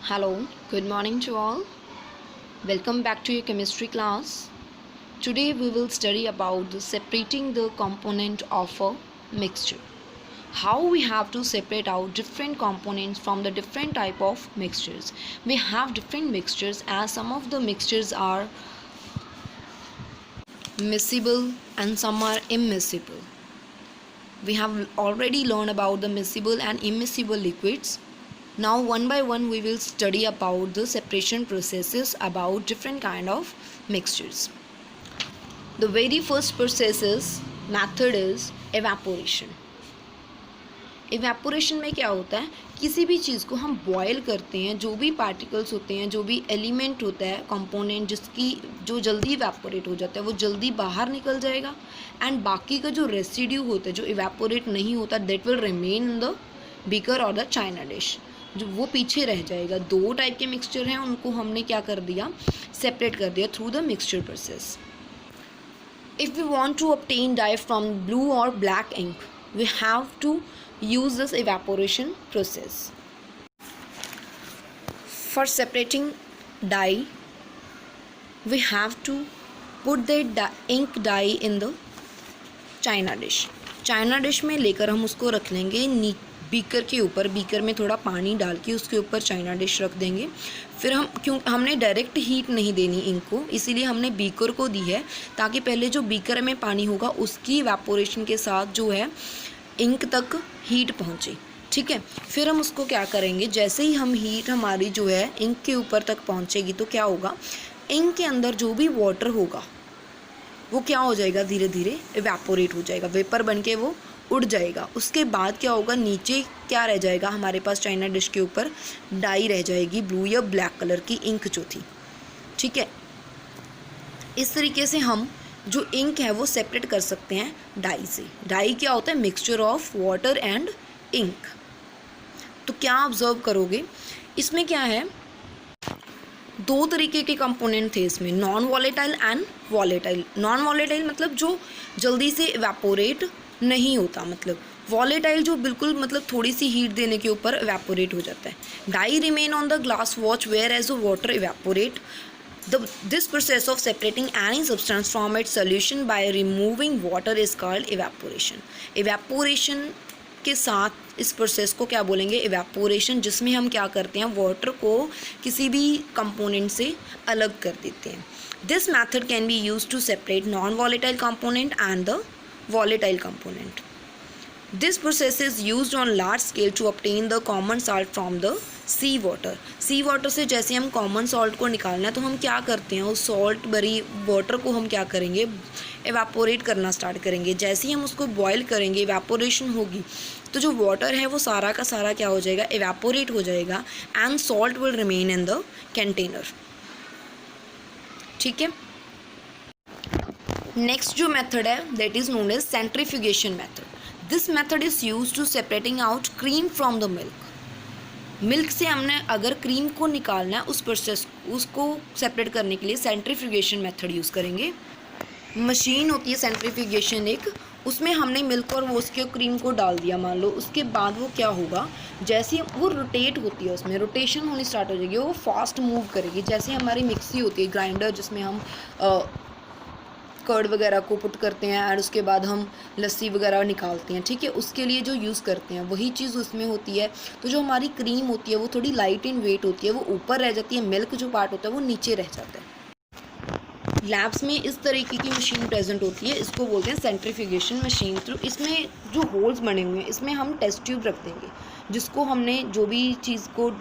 Hello, good morning to all. Welcome back to your chemistry class. Today we will study about separating the component of a mixture. How we have to separate out different components from the different type of mixtures. We have different mixtures as some of the mixtures are miscible and some are immiscible. We have already learned about the miscible and immiscible liquids. Now one by one we will study about the separation processes about different kind of mixtures. The very first method is evaporation. Evaporation में क्या होता है, किसी भी चीज़ को हम boil करते हैं, जो भी पार्टिकल्स होते हैं, जो भी एलिमेंट होता है, कंपोनेंट जिसकी जो जल्दी इवेपोरेट हो जाता है वो जल्दी बाहर निकल जाएगा एंड बाकी का जो रेसिड्यू होता है जो इवेपोरेट नहीं होता that will remain in the beaker और द चाइना डिश, जो वो पीछे रह जाएगा. दो टाइप के मिक्सचर हैं, उनको हमने क्या कर दिया, सेपरेट कर दिया through the mixture process. If we want to obtain dye from blue और black ink we have to use this evaporation process. For separating dye we have to put the ink dye in the china dish. China dish में लेकर हम उसको रख लेंगे beaker के ऊपर. Beaker में थोड़ा पानी डाल के उसके ऊपर चाइना डिश रख देंगे. फिर हमने डायरेक्ट हीट नहीं देनी इंक को, इसीलिए हमने बीकर को दी है ताकि पहले जो बीकर में पानी होगा उसकी इवेपोरेशन के साथ जो है इंक तक हीट पहुँचे. ठीक है, फिर हम उसको क्या करेंगे, जैसे ही हम हीट हमारी जो है इंक के ऊपर तक पहुँचेगी तो क्या होगा, इंक के अंदर जो भी वाटर होगा वो क्या हो जाएगा, धीरे धीरे इवेपोरेट हो जाएगा, वेपर बन के वो उड़ जाएगा. उसके बाद क्या होगा, नीचे क्या रह जाएगा, हमारे पास चाइना डिश के ऊपर डाई रह जाएगी, ब्लू या ब्लैक कलर की इंक जो थी. ठीक है, इस तरीके से हम जो इंक है वो सेपरेट कर सकते हैं डाई से. डाई क्या होता है, mixture of water and ink. तो क्या ऑब्जर्व करोगे, इसमें क्या है, दो तरीके के कंपोनेंट थे इसमें, non volatile and volatile. Non volatile मतलब जो जल्दी से इवेपोरेट नहीं होता, मतलब वॉलेटाइल जो बिल्कुल मतलब थोड़ी सी हीट देने के ऊपर इवेपोरेट हो जाता है. Dye remain on the glass watch whereas a water evaporate. This process of separating any substance from its solution by removing water is called evaporation. Evaporation के साथ इस प्रोसेस को क्या बोलेंगे, evaporation, जिसमें हम क्या करते हैं, वाटर को किसी भी कंपोनेंट से अलग कर देते हैं. This method can be used to separate non-volatile component and the volatile component. This process is used on large scale to obtain the common salt from the sea water. Sea water से जैसे हम common salt को निकालना है तो हम क्या करते हैं, उस सॉल्ट भरी वाटर को हम क्या करेंगे, एवेपोरेट करना स्टार्ट करेंगे. जैसे ही हम उसको बॉयल करेंगे, एवेपोरेशन होगी तो जो वाटर है वो सारा का सारा क्या हो जाएगा, एवेपोरेट हो जाएगा and salt will remain in the container. ठीक है, नेक्स्ट जो मेथड है that is known as centrifugation method. This method is use to separating out cream from the milk. Milk से हमने अगर क्रीम को निकालना है, उस प्रोसेस उसको सेपरेट करने के लिए सेंट्रीफ्यूगेशन मेथड यूज़ करेंगे. मशीन होती है सेंट्रीफ्यूगेशन एक, उसमें हमने मिल्क और वो उसके क्रीम को डाल दिया मान लो. उसके बाद वो क्या होगा, जैसे वो रोटेट होती है, उसमें रोटेशन होनी स्टार्ट हो जाएगी, वो फास्ट मूव करेगी. जैसे हमारी मिक्सी होती है, ग्राइंडर, जिसमें हम कर्ड वगैरह को पुट करते हैं और उसके बाद हम लस्सी वगैरह निकालते हैं. ठीक है, उसके लिए जो यूज़ करते हैं वही चीज़ उसमें होती है. तो जो हमारी क्रीम होती है वो थोड़ी लाइट इन वेट होती है, वो ऊपर रह जाती है, मिल्क जो पार्ट होता है वो नीचे रह जाता है. लैब्स में इस तरीके की मशीन प्रेजेंट होती है, इसको बोलते हैं सेंट्रीफ्यूगेशन मशीन. तो इसमें जो होल्स बने हुए हैं इसमें हम टेस्ट ट्यूब रख देंगे, जिसको हमने जो भी चीज़ को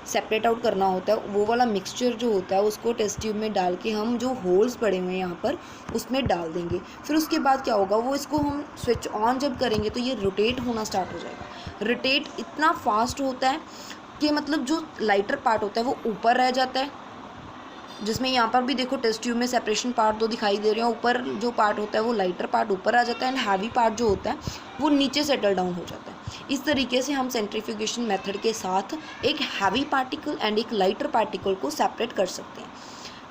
सेपरेट आउट करना होता है वो वाला मिक्सचर जो होता है उसको टेस्ट ट्यूब में डाल के हम जो होल्स पड़े हुए हैं यहाँ पर उसमें डाल देंगे. फिर उसके बाद क्या होगा, वो इसको हम स्विच ऑन जब करेंगे तो ये रोटेट होना स्टार्ट हो जाएगा. रोटेट इतना फास्ट होता है कि मतलब जो लाइटर पार्ट होता है वो ऊपर रह जाता है, जिसमें यहाँ पर भी देखो टेस्ट ट्यूब में सेपरेशन पार्ट दो दिखाई दे रहे हैं. ऊपर जो पार्ट होता है वो लाइटर पार्ट ऊपर आ जाता है एंड हैवी पार्ट जो होता है वो नीचे सेटल डाउन हो जाता है. इस तरीके से हम सेंट्रीफ्यूगेशन मेथड के साथ एक हैवी पार्टिकल एंड एक लाइटर पार्टिकल को सेपरेट कर सकते हैं.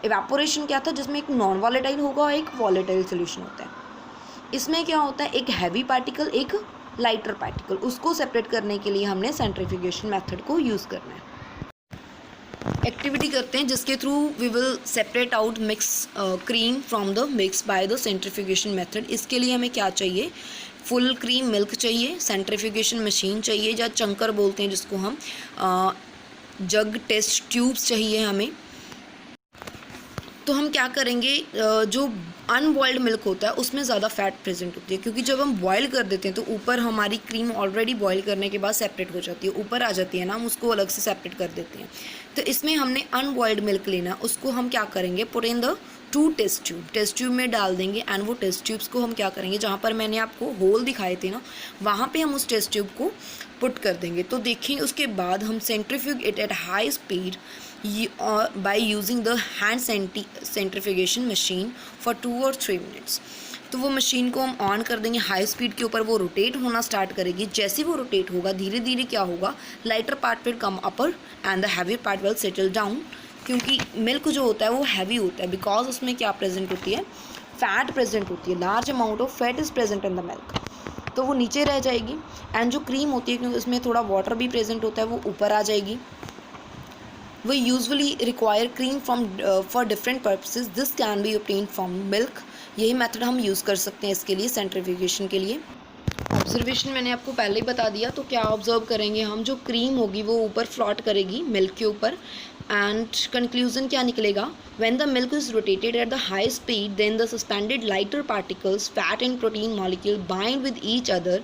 इवेपोरेशन क्या था, जिसमें एक नॉन वॉलेटाइल होगा और एक वॉलेटाइल सोल्यूशन होता है. इसमें क्या होता है, एक हैवी पार्टिकल, एक लाइटर पार्टिकल, उसको सेपरेट करने के लिए हमने सेंट्रीफ्यूगेशन मेथड को यूज़ करना है. एक्टिविटी करते हैं जिसके through we will separate out mix cream from the mix by the centrifugation method. इसके लिए हमें क्या चाहिए, फुल क्रीम मिल्क चाहिए, सेंट्रीफ्यूगेशन मशीन चाहिए या चंकर बोलते हैं जिसको हम, जग टेस्ट ट्यूब्स चाहिए हमें। तो हम क्या करेंगे, जो अनबॉइल्ड मिल्क होता है उसमें ज़्यादा फैट प्रेजेंट होती है, क्योंकि जब हम बॉयल कर देते हैं तो ऊपर हमारी क्रीम ऑलरेडी बॉयल करने के बाद सेपरेट हो जाती है, ऊपर आ जाती है ना, हम उसको अलग से सेपरेट कर देते हैं। तो इसमें हमने अनबॉइल्ड मिल्क लेना, उसको हम क्या करेंगे, put in the 2 test tube में डाल देंगे। एंड वो टेस्ट ट्यूब्स को हम क्या करेंगे, जहाँ पर मैंने आपको होल दिखाए थे ना, वहाँ पे हम उस टेस्ट ट्यूब को पुट कर देंगे। तो देखें उसके बाद हम centrifuge it at high speed by using the hand centrifugation machine for 2 or 3 minutes। तो वो मशीन को हम ऑन कर देंगे हाई स्पीड के ऊपर, वो रोटेट होना स्टार्ट करेगी। जैसे वो रोटेट होगा धीरे धीरे क्या होगा, lighter part will come upper and the heavy part will settle down. क्योंकि मिल्क जो होता है वो हैवी होता है, बिकॉज उसमें क्या प्रेजेंट होती है, फैट प्रेजेंट होती है, large amount of fat is present in the milk, तो वो नीचे रह जाएगी। एंड जो क्रीम होती है, क्योंकि उसमें थोड़ा वाटर भी प्रेजेंट होता है, वो ऊपर आ जाएगी। We usually require cream from for different purposes. This can be obtained from milk। यही मेथड हम यूज़ कर सकते हैं इसके लिए, सेंट्रीफ्यूगेशन के लिए। ऑब्जर्वेशन मैंने आपको पहले ही बता दिया, तो क्या ऑब्जर्व करेंगे हम, जो क्रीम होगी वो ऊपर फ्लॉट करेगी मिल्क के ऊपर। एंड कंक्लूजन क्या निकलेगा, when the milk is rotated at the high speed then the suspended lighter particles fat and protein molecule bind with each other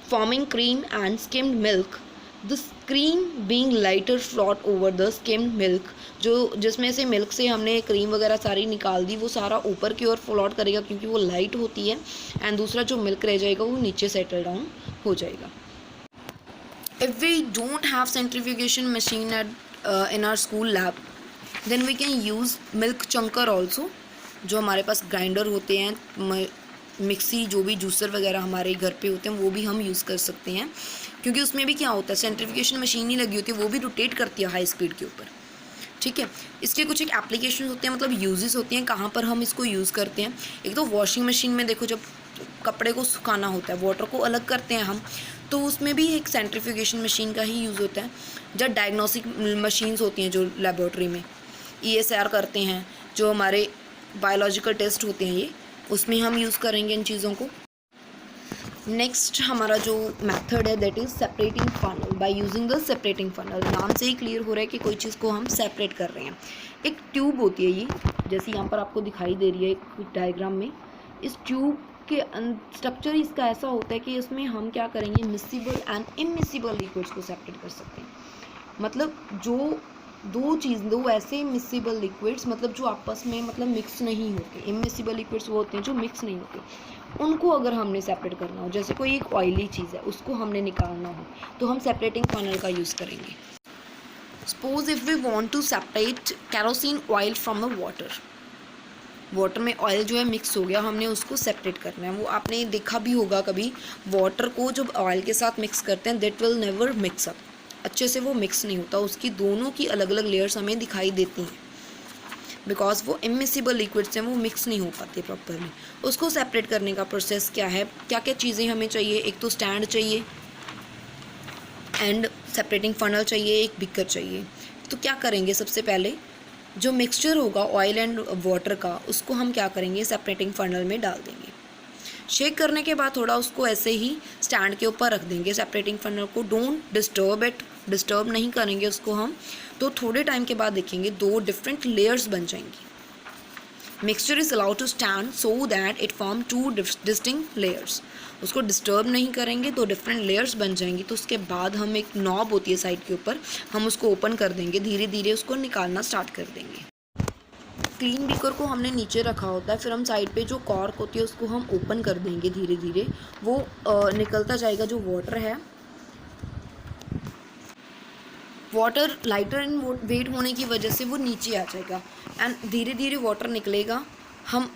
forming cream and skimmed milk। The cream being lighter float over the skimmed milk, जो जिसमें से milk से हमने cream वगैरह सारी निकाल दी, वो सारा ऊपर की ओर फ्लॉट करेगा क्योंकि वो लाइट होती है। एंड दूसरा जो मिल्क रह जाएगा वो नीचे सेटल डाउन हो जाएगा। If we don't have centrifugation machine at in our school lab then we can use milk churner also. जो हमारे पास ग्राइंडर होते हैं, मिक्सी, जो भी जूसर वगैरह हमारे घर पे होते हैं, वो भी हम यूज़ कर सकते हैं, क्योंकि उसमें भी क्या होता है, सेंट्रीफ्यूगेशन मशीन ही लगी होती है, वो भी रोटेट करती है हाई स्पीड के ऊपर। ठीक है, इसके कुछ एक एप्लीकेशन होते हैं, मतलब यूजेस होती हैं, कहाँ पर हम इसको यूज़ करते हैं। एक तो वॉशिंग मशीन में देखो, जब कपड़े को सुखाना होता है, वाटर को अलग करते हैं हम, तो उसमें भी एक सेंट्रीफ्यूगेशन मशीन का ही यूज़ होता है। जब डायग्नोस्टिक मशीन्स होती हैं जो लेबॉर्ट्री में ESR करते हैं, जो हमारे बायोलॉजिकल टेस्ट होते हैं, ये उसमें हम यूज़ करेंगे इन चीज़ों को। नेक्स्ट हमारा जो मेथड है that is separating funnel by using the separating funnel. नाम से ही क्लियर हो रहा है कि कोई चीज़ को हम सेपरेट कर रहे हैं। एक ट्यूब होती है ये, जैसे यहाँ पर आपको दिखाई दे रही है एक डायग्राम में। इस ट्यूब के स्ट्रक्चर इसका ऐसा होता है कि इसमें हम क्या करेंगे, मिसिबल एंड इमिसिबल लिक्विड्स को सेपरेट कर सकते हैं। मतलब जो दो ऐसे मिसिबल लिक्विड्स, मतलब जो आपस में मतलब मिक्स नहीं होते। इमिसिबल लिक्विड्स वो होते हैं जो मिक्स नहीं होते, उनको अगर हमने सेपरेट करना हो, जैसे कोई एक ऑयली चीज़ है उसको हमने निकालना हो, तो हम सेपरेटिंग फनल का यूज़ करेंगे। Suppose if we want to separate kerosene oil from the water में ऑयल जो है मिक्स हो गया, हमने उसको सेपरेट करना है। वो आपने देखा भी होगा कभी, वाटर को जब ऑयल के साथ मिक्स करते हैं that will never mix up, अच्छे से वो मिक्स नहीं होता, उसकी दोनों की अलग अलग लेयर्स हमें दिखाई देती हैं, बिकॉज वो इमिसिबल लिक्विड्स हैं, वो मिक्स नहीं हो पाते प्रॉपरली। उसको सेपरेट करने का प्रोसेस क्या है, क्या क्या चीज़ें हमें चाहिए, एक तो स्टैंड चाहिए एंड सेपरेटिंग फनल चाहिए, एक बिकर चाहिए। तो क्या करेंगे, सबसे पहले जो मिक्सचर होगा ऑयल एंड वाटर का, उसको हम क्या करेंगे, सेपरेटिंग फनल में डाल देंगे। शेक करने के बाद थोड़ा उसको ऐसे ही स्टैंड के ऊपर रख देंगे सेपरेटिंग फनल को। डोंट डिस्टर्ब इट, डिस्टर्ब नहीं करेंगे उसको हम। तो थोड़े टाइम के बाद देखेंगे 2 डिफरेंट लेयर्स बन जाएंगी। Mixture is allowed to stand so that it form 2 distinct layers. उसको डिस्टर्ब नहीं करेंगे, 2 डिफरेंट लेयर्स बन जाएंगी। तो उसके बाद हम एक नॉब होती है साइड के ऊपर, हम उसको ओपन कर देंगे, धीरे धीरे उसको निकालना स्टार्ट कर देंगे। क्लीन बीकर को हमने नीचे रखा होता है, फिर हम साइड पे जो कॉर्क होती है उसको हम ओपन कर देंगे धीरे धीरे, वो निकलता जाएगा। जो वाटर है, वाटर लाइटर इन वेट होने की वजह से वो नीचे आ जाएगा एंड धीरे धीरे वाटर निकलेगा।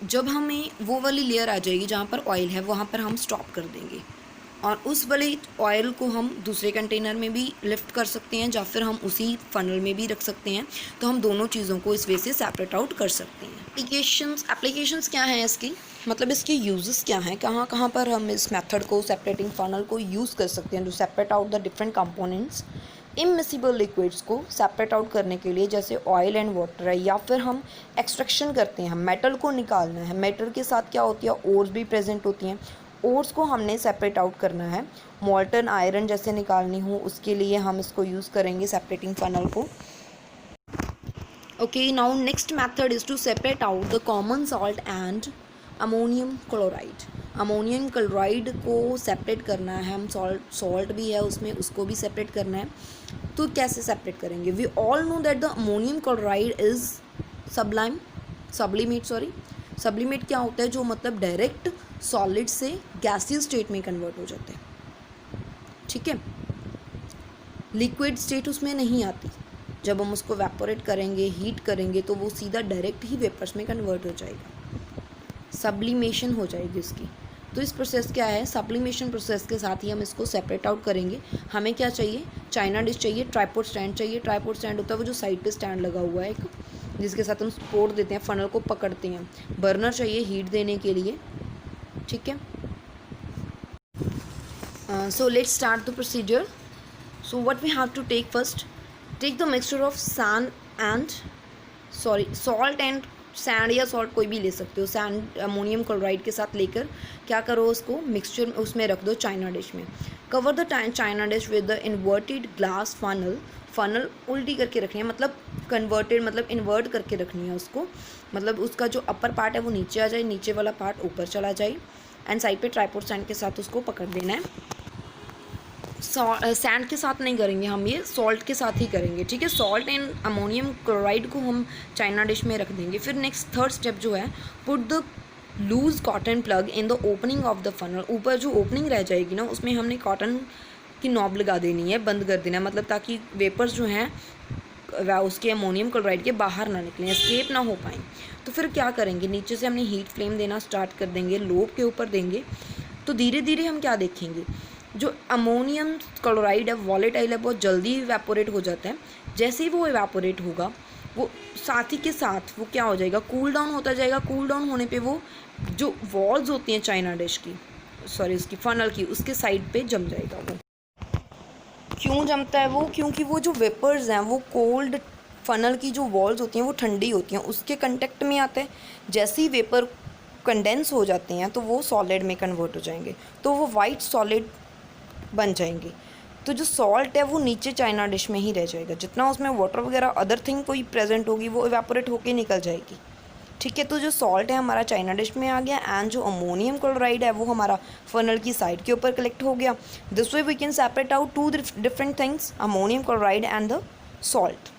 जब हमें वो वाली लेयर आ जाएगी जहाँ पर ऑयल है, वहाँ पर हम स्टॉप कर देंगे और उस वाले ऑयल को हम दूसरे कंटेनर में भी लिफ्ट कर सकते हैं या फिर हम उसी फनल में भी रख सकते हैं। तो हम दोनों चीज़ों को इस वे से सेपरेट आउट कर सकते हैं। एप्लीकेशंस क्या हैं इसकी, मतलब इसके यूजेस क्या हैं, कहाँ कहाँ पर हम इस मेथड को, सेपरेटिंग फनल को यूज़ कर सकते हैं to separate out the different components. Immiscible liquids को सेपरेट आउट करने के लिए, जैसे ऑयल एंड वाटर है, या फिर हम एक्सट्रैक्शन करते हैं, मेटल को निकालना है, मेटल के साथ क्या होती है, ओर्स भी प्रेजेंट होती हैं, ओर्स को हमने सेपरेट आउट करना है, मोल्टन आयरन जैसे निकालनी हो, उसके लिए हम इसको यूज़ करेंगे सेपरेटिंग फनल को। Okay, now next method is to separate out the common salt and ammonium chloride. Ammonium chloride को सेपरेट करना है, हम सॉल्ट भी है उसमें, उसको भी सेपरेट करना है। तो कैसे सेपरेट करेंगे? We all know that the ammonium chloride is sublimate क्या होता है? जो मतलब डायरेक्ट सॉलिड से गैसियस स्टेट में कन्वर्ट हो जाते हैं, ठीक है। लिक्विड स्टेट उसमें नहीं आती। जब हम उसको वेपोरेट करेंगे, हीट करेंगे, तो वो सीधा डायरेक्ट ही वेपर्स में कन्वर्ट हो जाएगा, सब्लिमेशन हो जाएगी उसकी। तो इस प्रोसेस क्या है, सब्लिमेशन प्रोसेस के साथ ही हम इसको सेपरेट आउट करेंगे। हमें क्या चाहिए? चाइना डिश चाहिए, ट्राइपॉड स्टैंड चाहिए। ट्राइपॉड स्टैंड होता है वो जो साइड पे स्टैंड लगा हुआ है एक, जिसके साथ हम सपोर्ट देते हैं, फनल को पकड़ते हैं। बर्नर चाहिए हीट देने के लिए, ठीक है। So let's start the procedure. So what we have to take first, take the mixture of salt and sand, या सॉल्ट कोई भी ले सकते हो। सैंड अमोनियम क्लोराइड के साथ लेकर क्या करो, उसको मिक्सचर उसमें रख दो चाइना डिश में। Cover the China dish with the inverted glass funnel उल्टी करके रखनी है, मतलब कन्वर्टेड मतलब इन्वर्ट करके रखनी है उसको, मतलब उसका जो अपर पार्ट है वो नीचे आ जाए, नीचे वाला पार्ट ऊपर चला जाए, एंड साइड पे ट्राइपॉड स्टैंड के साथ उसको पकड़ देना है। सैंड के साथ नहीं करेंगे हम, ये सॉल्ट के साथ ही करेंगे, ठीक है। सॉल्ट एंड अमोनियम क्लोराइड को हम चाइना डिश में रख देंगे। फिर नेक्स्ट थर्ड स्टेप जो है, put the loose cotton plug in the opening of the funnel. ऊपर जो ओपनिंग रह जाएगी ना, उसमें हमने कॉटन की नॉब लगा देनी है, बंद कर देना है, मतलब ताकि वेपर्स जो हैं उसके अमोनियम क्लोराइड के बाहर ना निकलें, एस्केप ना हो पाएँ। तो फिर क्या करेंगे, नीचे से हमने हीट फ्लेम देना स्टार्ट कर देंगे, लोब के ऊपर देंगे। तो धीरे धीरे हम क्या देखेंगे, जो अमोनियम क्लोराइड है वॉलेटाइल है, बहुत जल्दी इवेपोरेट हो जाता है। जैसे ही वो इवेपोरेट होगा, वो साथ ही के साथ वो क्या हो जाएगा, कूल डाउन होता जाएगा। कूल डाउन होने पे वो जो वॉल्स होती हैं चाइना डिश की, उसकी फनल की, उसके साइड पे जम जाएगा। वो क्यों जमता है वो? क्योंकि वो जो वेपर्स हैं वो कोल्ड फनल की जो वॉल्स होती हैं वो ठंडी होती हैं, उसके कंटेक्ट में आते हैं। जैसे ही वेपर कंडेंस हो जाते हैं तो वो सॉलिड में कन्वर्ट हो जाएंगे, तो वो वाइट सॉलिड बन जाएंगे। तो जो सॉल्ट है वो नीचे चाइना डिश में ही रह जाएगा, जितना उसमें वाटर वगैरह अदर थिंग कोई प्रेजेंट होगी वो इवेपोरेट होके निकल जाएगी, ठीक है। तो जो सॉल्ट है हमारा चाइना डिश में आ गया, एंड जो अमोनियम क्लोराइड है वो हमारा फनल की साइड के ऊपर कलेक्ट हो गया। This way we can separate out two different things, ammonium chloride and the salt.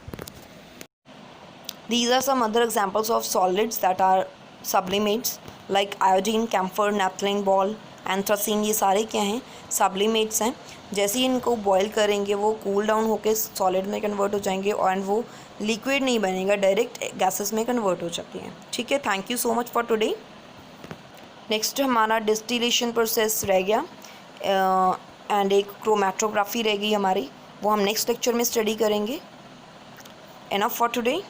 These are some other examples of solids that are sublimates like iodine, camphor, naphthalene ball, anthracene. ये सारे क्या हैं, सब्लिमेट्स हैं। जैसे ही इनको boil करेंगे वो cool down होकर सॉलिड में कन्वर्ट हो जाएंगे, और वो लिक्विड नहीं बनेगा, डायरेक्ट गैसेस में कन्वर्ट हो जाती हैं, ठीक है। Thank you so much for today. Next हमारा डिस्टिलेशन प्रोसेस रह गया, एंड एक क्रोमेटोग्राफी रह गई हमारी, वो हम नेक्स्ट लेक्चर में स्टडी करेंगे। Enough for today.